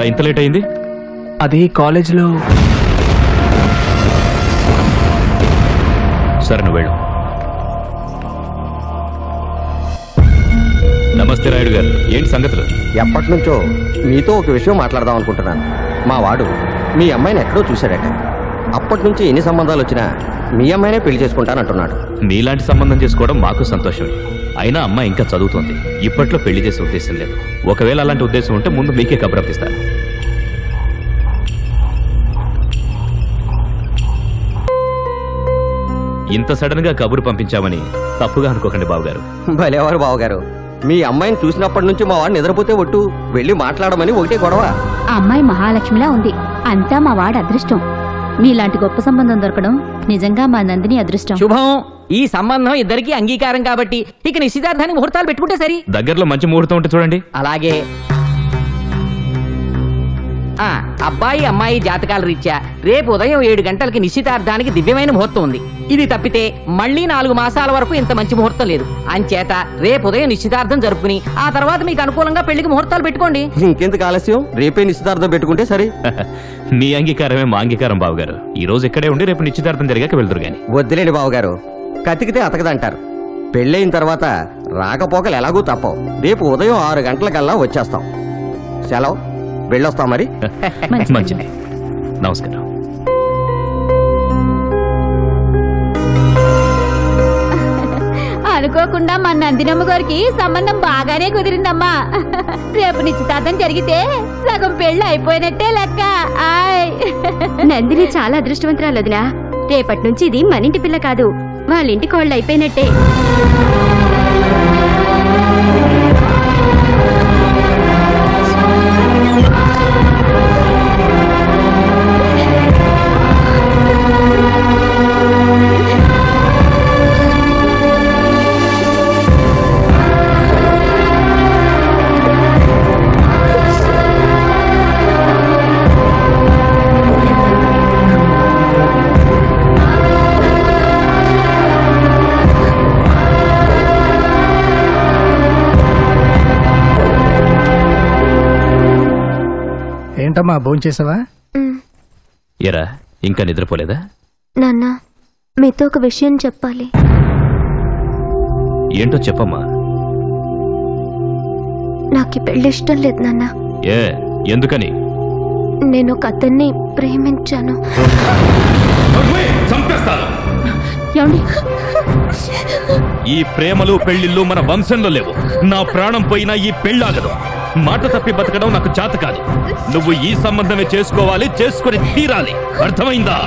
ఏంట్రా ఇంత లేట్ అయింది? అది కాలేజీలో. సరే నువ్వు వెళ్ళు. నమస్తే రాయుడు గారు, ఏంటి సంగతులు? ఎప్పటి నుంచో మీతో ఒక విషయం మాట్లాడదాం అనుకుంటున్నాను. మా వాడు మీ అమ్మాయిని ఎక్కడో చూశాడట. అప్పటి నుంచి ఎన్ని సంబంధాలు వచ్చినా మీ అమ్మాయినే పెళ్లి చేసుకుంటానంటున్నాడు. మీలాంటి సంబంధం చేసుకోవడం మాకు సంతోషమే. అయినా అమ్మాయి ఇంకా చదువుతోంది. ఇప్పట్లో పెళ్లి చేసే ఉద్దేశం లేదు. ఒకవేళ అలాంటి ఉద్దేశం ఉంటే ముందు మీకే కబురప్పిస్తాను. ఇంత సడన్ గా కబురు పంపించామని తప్పుగా అనుకోకండి బావగారు. భలేవారు బావగారు, మీ అమ్మాయిని చూసినప్పటి నుంచి మా వాడు నిద్రపోతే ఒట్టు వెళ్ళి మాట్లాడమని ఒకటే గొడవ. ఆ అమ్మాయి మహాలక్ష్మిలా ఉంది. అంతా మా వాడు అదృష్టం. మీలాంటి గొప్ప సంబంధం దొరకడం నిజంగా మా నందిని అదృష్టం. శుభం. ఈ సంబంధం ఇద్దరికి అంగీకారం కాబట్టి ఇక నిశ్చితార్థానికి ముహూర్తాలు పెట్టుకుంటే సరి. దగ్గరలో మంచి ముహూర్తం ఉంటే చూడండి. అలాగే. అబ్బాయి అమ్మాయి జాతకాల రీత్యా రేపు ఉదయం 7 గంటలకి నిశ్చితార్థానికి దివ్యమైన ముహూర్తం ఉంది. ఇది తప్పితే మళ్ళీ 4 మాసాల వరకు ఇంత మంచి ముహూర్తం లేదు. అంచేత రేపు ఉదయం నిశ్చితార్థం జరుపుకుని ఆ తర్వాత మీకు అనుకూలంగా పెళ్లికి ముహూర్తాలు పెట్టుకోండి. ఇంకెందుకు ఆలస్యం, రేపే నిశ్చితార్థం పెట్టుకుంటే సరే. మీ అంగీకారమే మా అంగీకారం బావగారు. ఈ రోజు ఇక్కడే ఉండి రేపు నిశ్చితార్థం జరిగాక వెళ్తురు గాని. వద్దులేండి బావగారు, కతికితే అతకదంటారు. పెళ్ళయిన తర్వాత రాకపోకలు ఎలాగూ తప్పవు. రేపు ఉదయం 6 గంటలకల్లా వచ్చేస్తాం. సెలవు, వెళ్ళొస్తాం మరి. మంచిది, నమస్కారం. అనుకోకుండా మా నందినమ్మ గారికి సంబంధం బాగానే కుదిరిందమ్మా. రేపు నిశ్చితార్థం జరిగితే సగం పెళ్లి అయిపోయినట్టే లెక్క. నందిని చాలా అదృష్టవంతురాలు వదినా. రేపటి నుంచి ఇది మనింటి పిల్ల కాదు, వాళ్ళింటి కోళ్ళు అయిపోయినట్టే. ఏంటమ్మా, భోంచేసావా? ఎరా ఇంకా నిద్రపోలేదా? నాన్న, మీతో ఒక విషయం చెప్పాలి. ఏంటో చెప్పమ్మా. నాకు పెళ్లి ఇష్టం లేదు నాన్న. ఏ, ఎందుకని? నేను ఒక అతన్ని ప్రేమించాను. ఈ ప్రేమలు పెళ్లిళ్ళు మన వంశంలో లేవు. నా ప్రాణం పోయినా ఈ పెళ్ళాగదు. మాట తప్పి బతకడం నాకు చేత కాదు. నువ్వు ఈ సంబంధమే చేసుకోవాలి, చేసుకుని తీరాలి. అర్థమైందా?